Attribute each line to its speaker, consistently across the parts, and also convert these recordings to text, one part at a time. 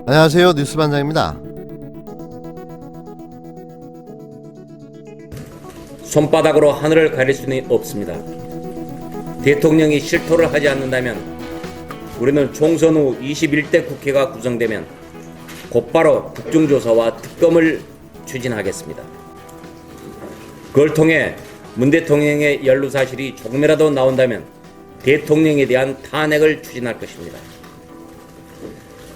Speaker 1: 안녕하세요, 뉴스반장입니다.
Speaker 2: 손바닥으로 하늘을 가릴 수는 없습니다. 대통령이 실토를 하지 않는다면 우리는 총선 후 21대 국회가 구성되면 곧바로 국정조사와 특검을 추진하겠습니다. 그걸 통해 문 대통령의 연루 사실이 조금이라도 나온다면 대통령에 대한 탄핵을 추진할 것입니다.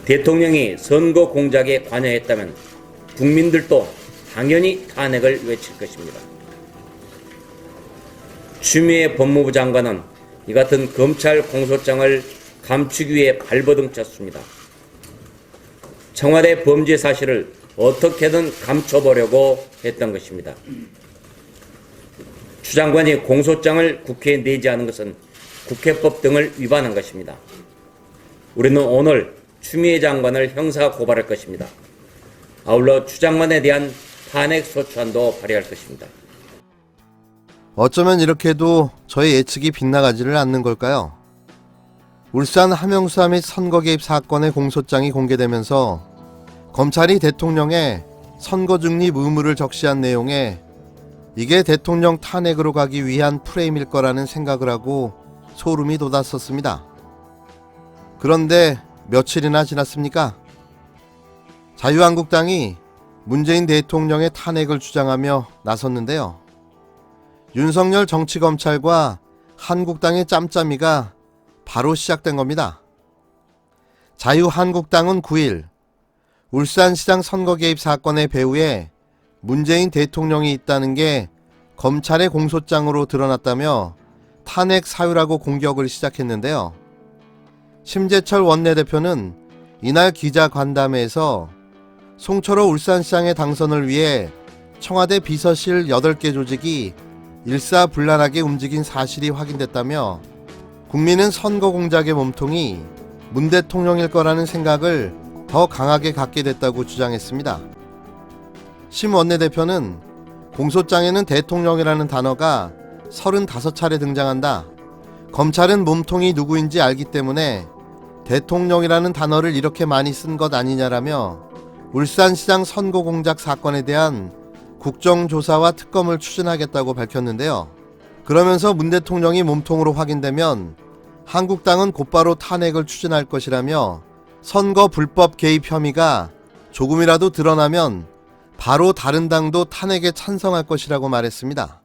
Speaker 2: 대통령이 선거 공작에 관여했다면 국민들도 당연히 탄핵을 외칠 것입니다. 추미애 법무부 장관은 이 같은 검찰 공소장을 감추기 위해 발버둥 쳤습니다. 청와대 범죄 사실을 어떻게든 감춰보려고 했던 것입니다. 추 장관이 공소장을 국회에 내지 않은 것은 국회법 등을 위반한 것입니다. 우리는 오늘 추미애 장관을 형사 고발할 것입니다. 아울러 추 장관에 대한 탄핵 소추안도 발의할 것입니다.
Speaker 1: 어쩌면 이렇게도 저의 예측이 빗나가지를 않는 걸까요? 울산 함영수사 및 선거 개입 사건의 공소장이 공개되면서 검찰이 대통령의 선거 중립 의무를 적시한 내용에 이게 대통령 탄핵으로 가기 위한 프레임일 거라는 생각을 하고 소름이 돋았었습니다. 그런데 며칠이나 지났습니까? 자유한국당이 문재인 대통령의 탄핵을 주장하며 나섰는데요. 윤석열 정치검찰과 한국당의 짬짬이가 바로 시작된 겁니다. 자유한국당은 9일 울산시장 선거 개입 사건의 배후에 문재인 대통령이 있다는 게 검찰의 공소장으로 드러났다며 탄핵 사유라고 공격을 시작했는데요. 심재철 원내대표는 이날 기자간담회에서 송철호 울산시장의 당선을 위해 청와대 비서실 8개 조직이 일사불란하게 움직인 사실이 확인됐다며 국민은 선거 공작의 몸통이 문 대통령일 거라는 생각을 더 강하게 갖게 됐다고 주장했습니다. 심 원내대표는 공소장에는 대통령이라는 단어가 35차례 등장한다. 검찰은 몸통이 누구인지 알기 때문에 대통령이라는 단어를 이렇게 많이 쓴 것 아니냐라며 울산시장 선거 공작 사건에 대한 국정조사와 특검을 추진하겠다고 밝혔는데요. 그러면서 문 대통령이 몸통으로 확인되면 한국당은 곧바로 탄핵을 추진할 것이라며 선거 불법 개입 혐의가 조금이라도 드러나면 바로 다른 당도 탄핵에 찬성할 것이라고 말했습니다.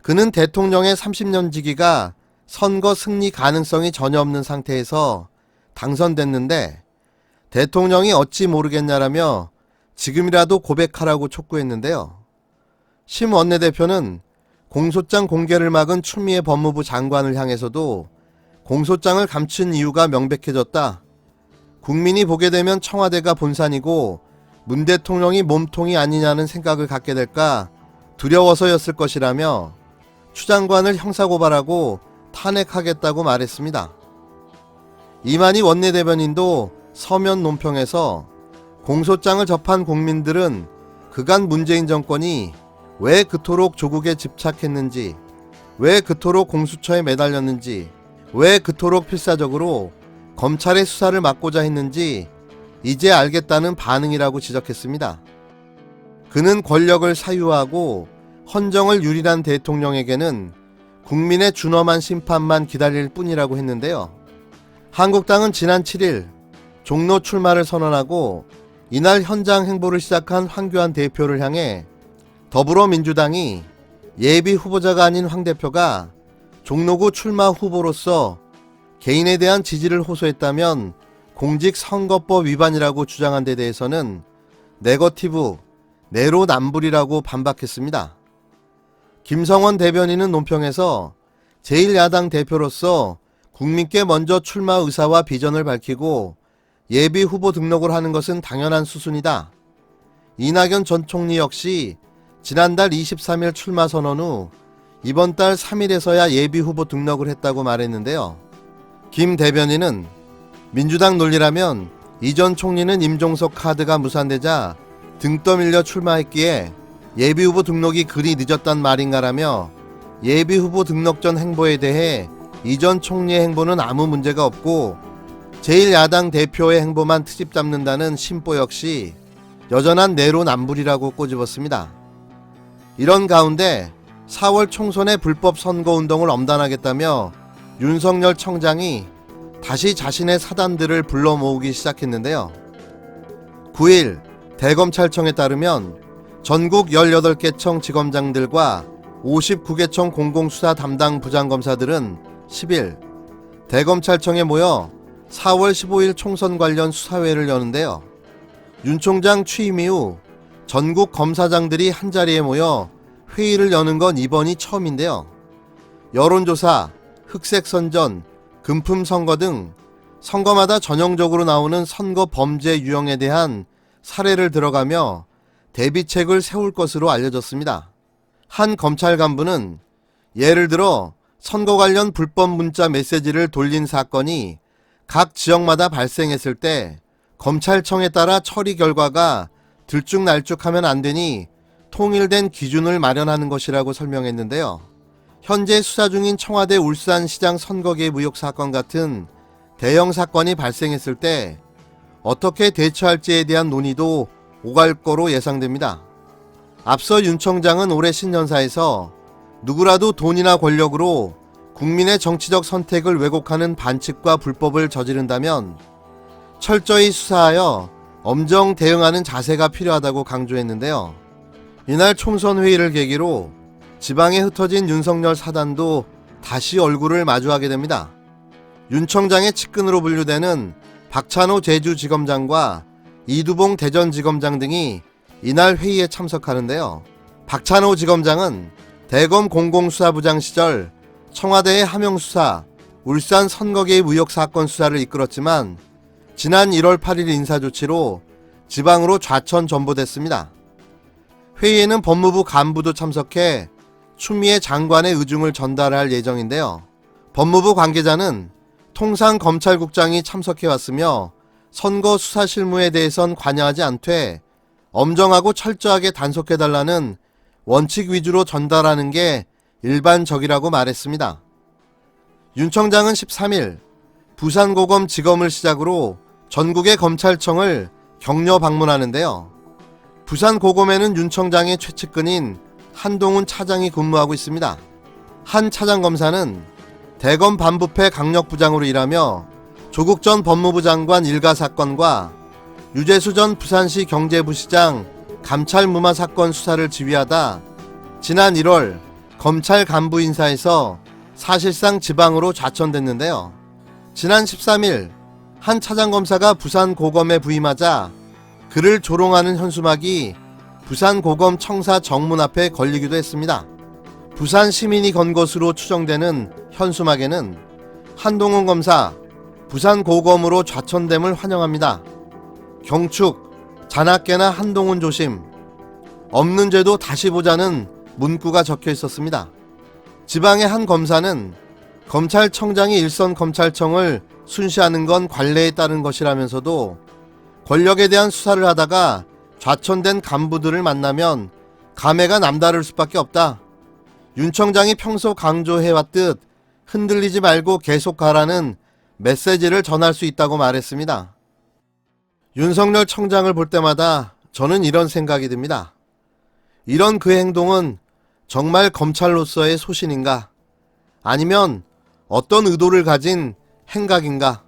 Speaker 1: 그는 대통령의 30년 지기가 선거 승리 가능성이 전혀 없는 상태에서 당선됐는데 대통령이 어찌 모르겠냐라며 지금이라도 고백하라고 촉구했는데요. 심 원내대표는 공소장 공개를 막은 추미애 법무부 장관을 향해서도 공소장을 감춘 이유가 명백해졌다. 국민이 보게 되면 청와대가 본산이고 문 대통령이 몸통이 아니냐는 생각을 갖게 될까 두려워서였을 것이라며 추 장관을 형사고발하고 탄핵하겠다고 말했습니다. 이만희 원내대변인도 서면 논평에서 공소장을 접한 국민들은 그간 문재인 정권이 왜 그토록 조국에 집착했는지, 왜 그토록 공수처에 매달렸는지, 왜 그토록 필사적으로 검찰의 수사를 막고자 했는지 이제 알겠다는 반응이라고 지적했습니다. 그는 권력을 사유하고 헌정을 유린한 대통령에게는 국민의 준엄한 심판만 기다릴 뿐이라고 했는데요. 한국당은 지난 7일 종로 출마를 선언하고 이날 현장 행보를 시작한 황교안 대표를 향해 더불어민주당이 예비 후보자가 아닌 황 대표가 종로구 출마 후보로서 개인에 대한 지지를 호소했다면 공직선거법 위반이라고 주장한 데 대해서는 네거티브, 내로남불이라고 반박했습니다. 김성원 대변인은 논평에서 제1야당 대표로서 국민께 먼저 출마 의사와 비전을 밝히고 예비 후보 등록을 하는 것은 당연한 수순이다. 이낙연 전 총리 역시 지난달 23일 출마 선언 후 이번 달 3일에서야 예비 후보 등록을 했다고 말했는데요. 김 대변인은 민주당 논리라면 이전 총리는 임종석 카드가 무산되자 등 떠밀려 출마했기에 예비후보 등록이 그리 늦었단 말인가라며 예비후보 등록 전 행보에 대해 이전 총리의 행보는 아무 문제가 없고 제1야당 대표의 행보만 트집 잡는다는 심보 역시 여전한 내로남불이라고 꼬집었습니다. 이런 가운데 4월 총선의 불법 선거운동을 엄단하겠다며 윤석열 청장이 다시 자신의 사단들을 불러 모으기 시작했는데요. 9일 대검찰청에 따르면 전국 18개청 지검장들과 59개청 공공수사 담당 부장검사들은 10일 대검찰청에 모여 4월 15일 총선 관련 수사회를 여는데요. 윤 총장 취임 이후 전국 검사장들이 한자리에 모여 회의를 여는 건 이번이 처음인데요. 여론조사, 흑색선전, 금품선거 등 선거마다 전형적으로 나오는 선거 범죄 유형에 대한 사례를 들어가며 대비책을 세울 것으로 알려졌습니다. 한 검찰 간부는 예를 들어 선거 관련 불법 문자 메시지를 돌린 사건이 각 지역마다 발생했을 때 검찰청에 따라 처리 결과가 들쭉날쭉하면 안 되니 통일된 기준을 마련하는 것이라고 설명했는데요. 현재 수사 중인 청와대 울산시장 선거 개입 의혹 사건 같은 대형 사건이 발생했을 때 어떻게 대처할지에 대한 논의도 오갈 거로 예상됩니다. 앞서 윤 총장은 올해 신년사에서 누구라도 돈이나 권력으로 국민의 정치적 선택을 왜곡하는 반칙과 불법을 저지른다면 철저히 수사하여 엄정 대응하는 자세가 필요하다고 강조했는데요. 이날 총선 회의를 계기로 지방에 흩어진 윤석열 사단도 다시 얼굴을 마주하게 됩니다. 윤 총장의 측근으로 분류되는 박찬호 제주지검장과 이두봉 대전지검장 등이 이날 회의에 참석하는데요. 박찬호 지검장은 대검 공공수사부장 시절 청와대의 하명수사, 울산 선거 개입 의혹 사건 수사를 이끌었지만 지난 1월 8일 인사조치로 지방으로 좌천 전보됐습니다. 회의에는 법무부 간부도 참석해 추미애 장관의 의중을 전달할 예정인데요. 법무부 관계자는 통상 검찰국장이 참석해왔으며 선거 수사 실무에 대해선 관여하지 않되 엄정하고 철저하게 단속해달라는 원칙 위주로 전달하는 게 일반적이라고 말했습니다. 윤 총장은 13일 부산고검지검을 시작으로 전국의 검찰청을 격려 방문하는데요. 부산고검에는 윤 총장의 최측근인 한동훈 차장이 근무하고 있습니다. 한 차장검사는 대검 반부패 강력부장으로 일하며 조국 전 법무부 장관 일가 사건과 유재수 전 부산시 경제부시장 감찰 무마 사건 수사를 지휘하다 지난 1월 검찰 간부 인사에서 사실상 지방으로 좌천됐는데요. 지난 13일 한 차장검사가 부산고검에 부임하자 그를 조롱하는 현수막이 부산고검 청사 정문 앞에 걸리기도 했습니다. 부산 시민이 건 것으로 추정되는 현수막에는 한동훈 검사 부산고검으로 좌천됨을 환영합니다. 경축, 자나깨나 한동훈 조심, 없는 죄도 다시 보자는 문구가 적혀 있었습니다. 지방의 한 검사는 검찰청장이 일선 검찰청을 순시하는 건 관례에 따른 것이라면서도 권력에 대한 수사를 하다가 좌천된 간부들을 만나면 감회가 남다를 수밖에 없다. 윤 총장이 평소 강조해왔듯 흔들리지 말고 계속 가라는 메시지를 전할 수 있다고 말했습니다. 윤석열 청장을 볼 때마다 저는 이런 생각이 듭니다. 이런 그의 행동은 정말 검찰로서의 소신인가? 아니면 어떤 의도를 가진 행각인가?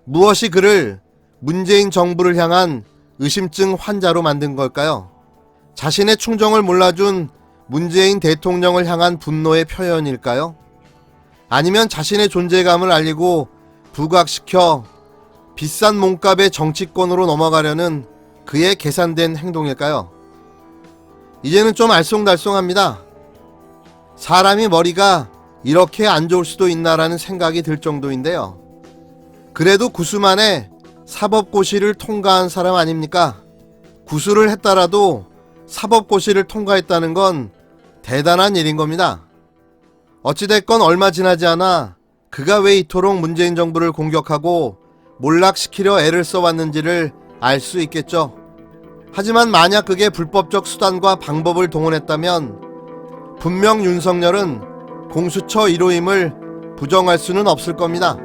Speaker 1: 무엇이 그를 문재인 정부를 향한 의심증 환자로 만든 걸까요? 자신의 충정을 몰라준 문재인 대통령을 향한 분노의 표현일까요? 아니면 자신의 존재감을 알리고 부각시켜 비싼 몸값의 정치권으로 넘어가려는 그의 계산된 행동일까요? 이제는 좀 알쏭달쏭합니다. 사람이 머리가 이렇게 안 좋을 수도 있나라는 생각이 들 정도인데요. 그래도 구수만에 사법고시를 통과한 사람 아닙니까? 구수를 했다라도 사법고시를 통과했다는 건 대단한 일인 겁니다. 어찌됐건 얼마 지나지 않아 그가 왜 이토록 문재인 정부를 공격하고 몰락시키려 애를 써왔는지를 알 수 있겠죠. 하지만 만약 그게 불법적 수단과 방법을 동원했다면 분명 윤석열은 공수처 1호임을 부정할 수는 없을 겁니다.